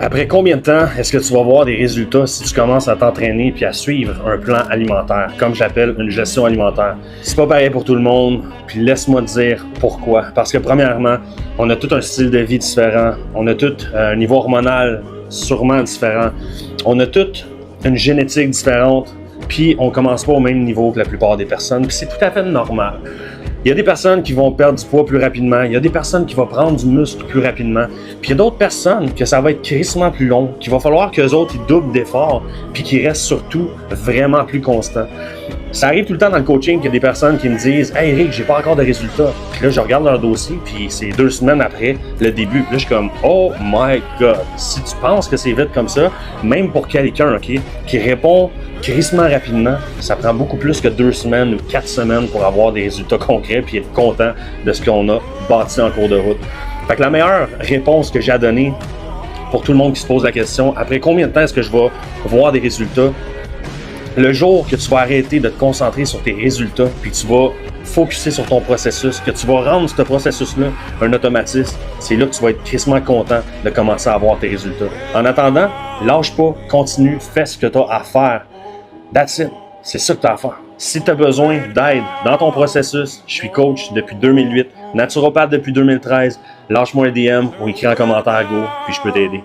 Après combien de temps est-ce que tu vas voir des résultats si tu commences à t'entraîner puis à suivre un plan alimentaire, comme j'appelle une gestion alimentaire? C'est pas pareil pour tout le monde, puis laisse-moi te dire pourquoi. Parce que premièrement, on a tout un style de vie différent, on a tout un niveau hormonal sûrement différent, on a toute une génétique différente, puis on commence pas au même niveau que la plupart des personnes, puis c'est tout à fait normal. Il y a des personnes qui vont perdre du poids plus rapidement, il y a des personnes qui vont prendre du muscle plus rapidement, puis il y a d'autres personnes que ça va être crissement plus long, qu'il va falloir qu'eux autres ils doublent d'efforts, puis qu'ils restent surtout vraiment plus constants. Ça arrive tout le temps dans le coaching qu'il y a des personnes qui me disent « Hey Eric, j'ai pas encore de résultats. » Puis là, je regarde leur dossier, puis c'est 2 semaines après le début. Puis là, je suis comme « Oh my God! » Si tu penses que c'est vite comme ça, même pour quelqu'un, OK, qui répond crissement rapidement, ça prend beaucoup plus que 2 semaines ou 4 semaines pour avoir des résultats concrets puis être content de ce qu'on a bâti en cours de route. Fait que la meilleure réponse que j'ai à donner pour tout le monde qui se pose la question, après combien de temps est-ce que je vais voir des résultats? Le jour que tu vas arrêter de te concentrer sur tes résultats, puis tu vas focusser sur ton processus, que tu vas rendre ce processus-là un automatisme, c'est là que tu vas être crissement content de commencer à avoir tes résultats. En attendant, lâche pas, continue, fais ce que tu as à faire. That's it. C'est ça que tu as à faire. Si tu as besoin d'aide dans ton processus, je suis coach depuis 2008, naturopathe depuis 2013, lâche-moi un DM ou écris en commentaire go, puis je peux t'aider.